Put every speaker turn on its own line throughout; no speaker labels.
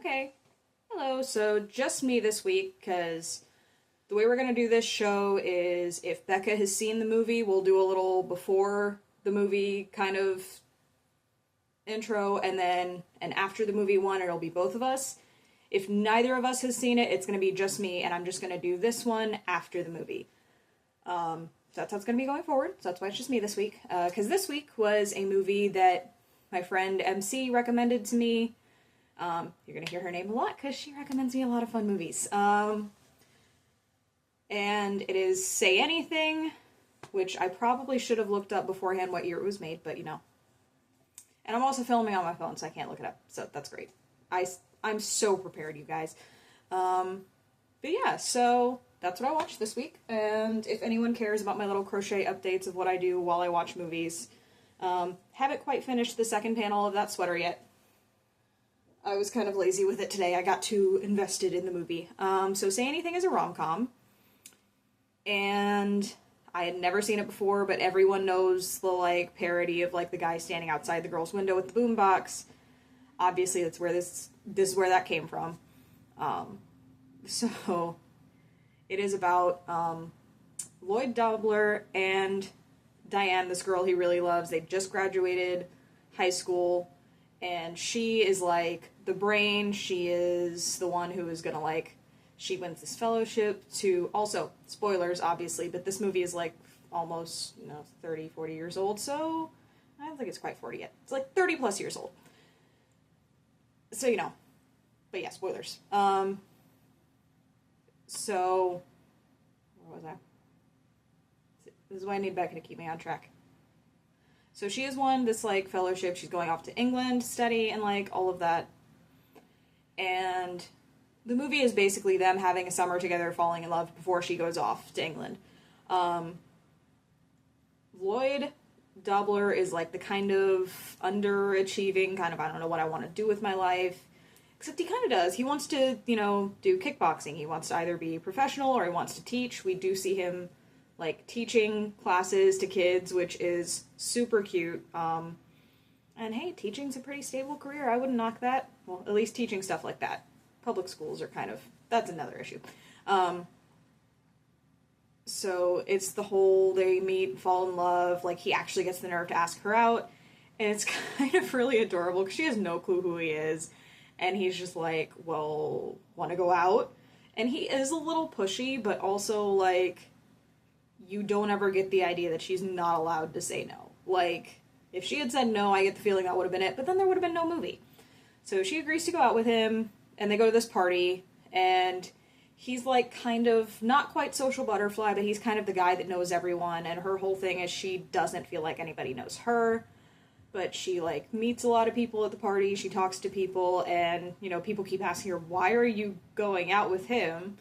Okay. Hello. So just me this week because the way we're going to do this show is if Becca has seen the movie, we'll do a little before the movie kind of intro and then and after the movie one it'll be both of us. If neither of us has seen it, it's going to be just me and I'm just going to do this one after the movie. So that's how it's going to be going forward. So that's why it's just me this week. Because this week was a movie that my friend MC recommended to me. You're going to hear her name a lot because she recommends me a lot of fun movies. And it is Say Anything, which I probably should have looked up beforehand what year it was made, but you know. And I'm also filming on my phone, so I can't look it up. So that's great. I'm so prepared, you guys. But yeah, so that's what I watched this week. And if anyone cares about my little crochet updates of what I do while I watch movies, haven't quite finished the second panel of that sweater yet. I was kind of lazy with it today. I got too invested in the movie. So Say Anything is a rom-com. And I had never seen it before, but everyone knows the, like, parody of, like, the guy standing outside the girl's window with the boombox. Obviously, that's where this is where that came from. So, it is about, Lloyd Dobler and Diane, this girl he really loves. They just graduated high school, and she is, like, the brain. She is the one who is gonna, like, she wins this fellowship to, also, spoilers, obviously, but this movie is, like, almost, 30, 40 years old, so I don't think it's quite 40 yet. It's, like, 30 plus years old. So, but yeah, spoilers. So, where was I? This is why I need Becca to keep me on track. So she has won this, like, fellowship. She's going off to England to study and, like, all of that. And the movie is basically them having a summer together, falling in love before she goes off to England. Lloyd Dobler is, like, the kind of underachieving, kind of, I don't know what I want to do with my life. Except he kind of does. He wants to, do kickboxing. He wants to either be professional or he wants to teach. We do see him, like, teaching classes to kids, which is super cute. And hey, teaching's a pretty stable career. I wouldn't knock that. Well, at least teaching stuff like that. Public schools are kind of, that's another issue. So it's the whole, they meet, fall in love, like, he actually gets the nerve to ask her out, and it's kind of really adorable, because she has no clue who he is, and he's just like, well, want to go out? And he is a little pushy, but also, like, you don't ever get the idea that she's not allowed to say no. Like, if she had said no, I get the feeling that would have been it, but then there would have been no movie. So she agrees to go out with him, and they go to this party, and he's, like, kind of, not quite social butterfly, but he's kind of the guy that knows everyone, and her whole thing is she doesn't feel like anybody knows her, but she, like, meets a lot of people at the party, she talks to people, and, people keep asking her, why are you going out with him?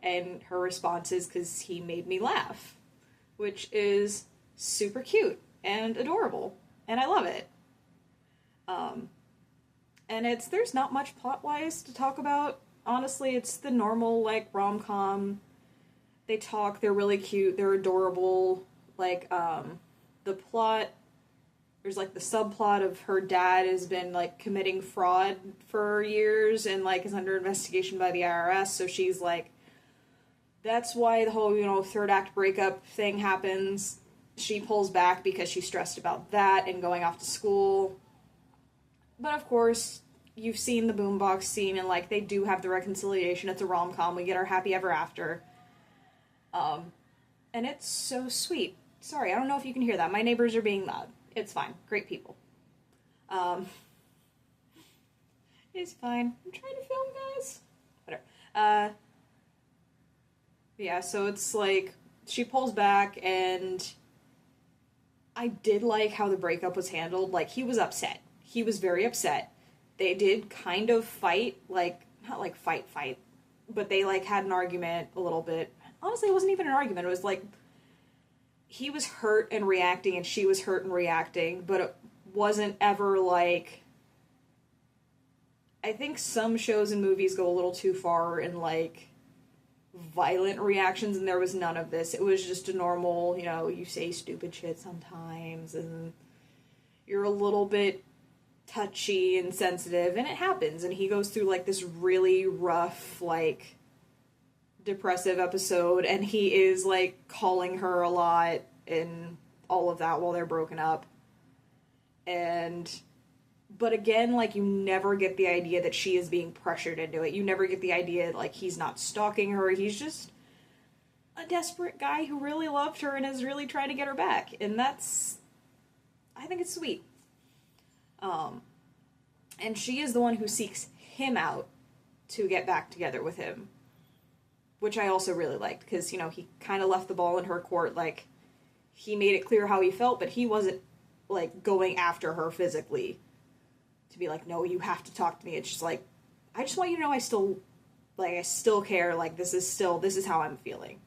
And her response is, because he made me laugh, which is super cute and adorable, and I love it. And there's not much plot-wise to talk about. Honestly, it's the normal, like, rom-com. They talk, they're really cute, they're adorable. Like, the plot, there's, like, the subplot of her dad has been, like, committing fraud for years and, like, is under investigation by the IRS, so she's, like, that's why the whole, third act breakup thing happens. She pulls back because she's stressed about that and going off to school. But, of course, you've seen the boombox scene, and, like, they do have the reconciliation. It's a rom-com. We get our happy ever after. And it's so sweet. Sorry, I don't know if you can hear that. My neighbors are being loud. It's fine. Great people. It's fine. I'm trying to film, guys. Whatever. Yeah, so it's, like, she pulls back, and I did like how the breakup was handled. Like, he was upset. He was very upset. They did kind of fight, like, not like fight, but they, like, had an argument a little bit. Honestly, it wasn't even an argument. It was, like, he was hurt and reacting, and she was hurt and reacting, but it wasn't ever, like, I think some shows and movies go a little too far in, like, violent reactions, and there was none of this. It was just a normal, you say stupid shit sometimes, and you're a little bit touchy and sensitive, and it happens, and he goes through, like, this really rough, like, depressive episode, and he is, like, calling her a lot and all of that while they're broken up. But again, like, you never get the idea that she is being pressured into it. You never get the idea, like, he's not stalking her. He's just a desperate guy who really loved her and is really trying to get her back. And I think it's sweet. And she is the one who seeks him out to get back together with him. Which I also really liked, because, you know, he kind of left the ball in her court. Like, he made it clear how he felt, but he wasn't, like, going after her physically to be like, no, you have to talk to me. It's just like, I just want you to know I still care. Like, this is how I'm feeling.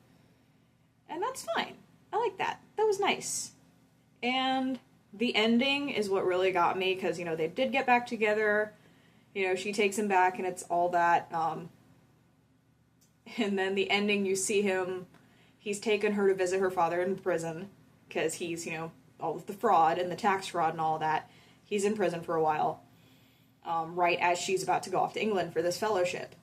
And that's fine. I like that. That was nice. And the ending is what really got me, because, you know, they did get back together. You know, she takes him back, and it's all that. And then the ending, you see he's taken her to visit her father in prison, because he's, you know, all of the fraud and the tax fraud and all that. He's in prison for a while, right as she's about to go off to England for this fellowship.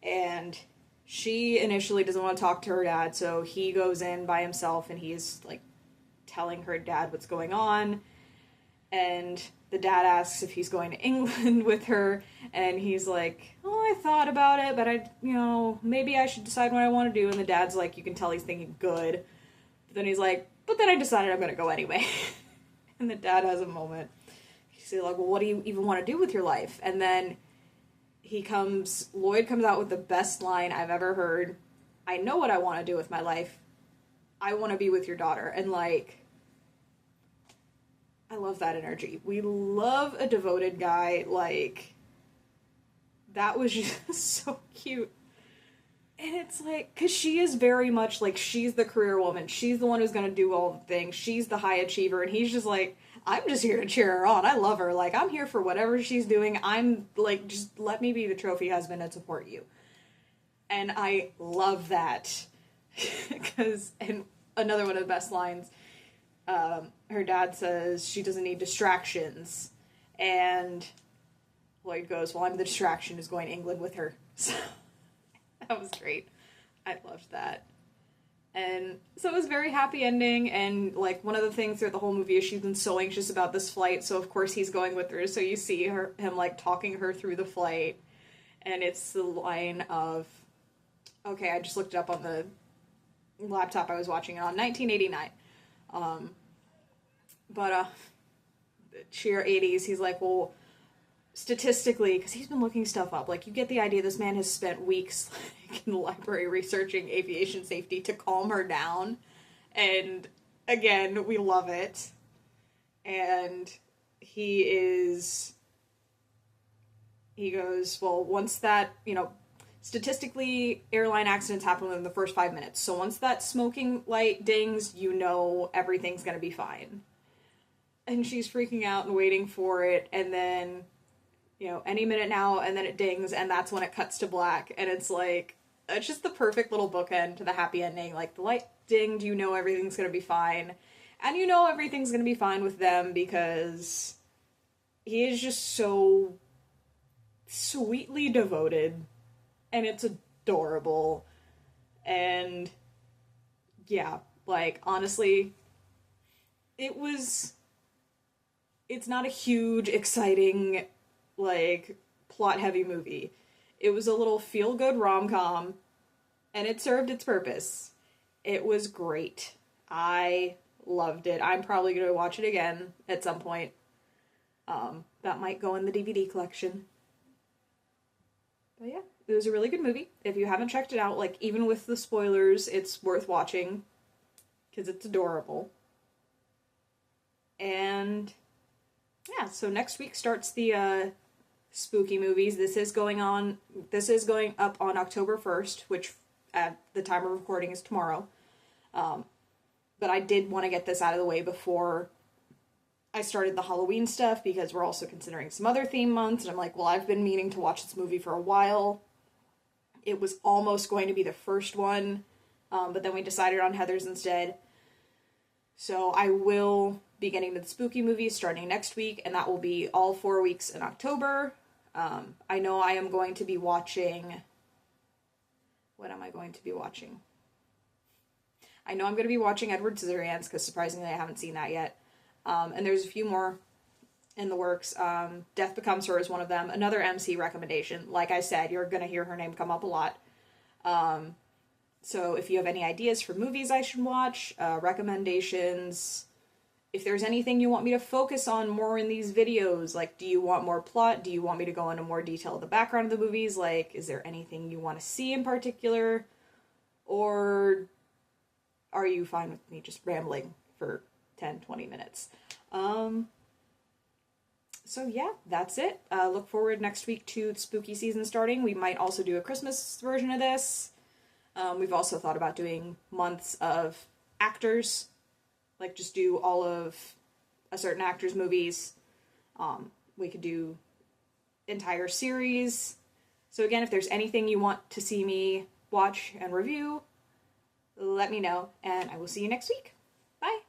And she initially doesn't want to talk to her dad, so he goes in by himself, and he's, like, telling her dad what's going on. And the dad asks if he's going to England with her, and he's like, oh, I thought about it, but maybe I should decide what I want to do. And the dad's like, you can tell he's thinking good. But then he's like, but then I decided I'm going to go anyway. And the dad has a moment. He's like, well, what do you even want to do with your life? And then Lloyd comes out with the best line I've ever heard. I know what I want to do with my life. I want to be with your daughter. And, like, I love that energy. We love a devoted guy. Like, that was just so cute. And it's like, because she is very much, like, she's the career woman. She's the one who's going to do all the things. She's the high achiever. And he's just like, I'm just here to cheer her on. I love her. Like, I'm here for whatever she's doing. I'm, like, just let me be the trophy husband and support you. And I love that. And another one of the best lines, her dad says she doesn't need distractions. And Lloyd goes, well, I'm the distraction who's going to England with her. So that was great. I loved that. And so it was a very happy ending, and, like, one of the things throughout the whole movie is she's been so anxious about this flight, so of course he's going with her, so you see him, like, talking her through the flight, and it's the line of, okay, I just looked it up on the laptop I was watching it on, 1989. Sheer 80s, he's like, well, statistically, because he's been looking stuff up, like, you get the idea this man has spent weeks, like, in the library researching aviation safety to calm her down, and, again, we love it, and he goes, well, once that, statistically, airline accidents happen within the first 5 minutes, so once that smoking light dings, everything's gonna be fine. And she's freaking out and waiting for it, and then any minute now, and then it dings, and that's when it cuts to black, and it's like, it's just the perfect little bookend to the happy ending. Like, the light dinged, everything's gonna be fine, and everything's gonna be fine with them, because he is just so sweetly devoted, and it's adorable, and yeah, like, honestly, it's not a huge, exciting, like, plot-heavy movie. It was a little feel-good rom-com, and it served its purpose. It was great. I loved it. I'm probably going to watch it again at some point. That might go in the DVD collection. But yeah, it was a really good movie. If you haven't checked it out, like, even with the spoilers, it's worth watching, because it's adorable. And yeah, so next week starts the spooky movies. This is going up on October 1st, which at the time of recording is tomorrow. But I did want to get this out of the way before I started the Halloween stuff, because we're also considering some other theme months, and I'm like, well, I've been meaning to watch this movie for a while. It was almost going to be the first one, but then we decided on Heather's instead. So I will be getting to the spooky movies starting next week, and that will be all 4 weeks in October. I know I am going to be watching... What am I going to be watching? I know I'm going to be watching Edward Scissorhands, because surprisingly I haven't seen that yet. And there's a few more in the works. Death Becomes Her is one of them. Another MC recommendation. Like I said, you're going to hear her name come up a lot. So if you have any ideas for movies I should watch, recommendations, if there's anything you want me to focus on more in these videos, like, do you want more plot? Do you want me to go into more detail of the background of the movies? Like, is there anything you want to see in particular? Or are you fine with me just rambling for 10, 20 minutes? So yeah, that's it. Look forward next week to the spooky season starting. We might also do a Christmas version of this. We've also thought about doing months of actors. Like, just do all of a certain actor's movies. We could do entire series. So again, if there's anything you want to see me watch and review, let me know, and I will see you next week. Bye!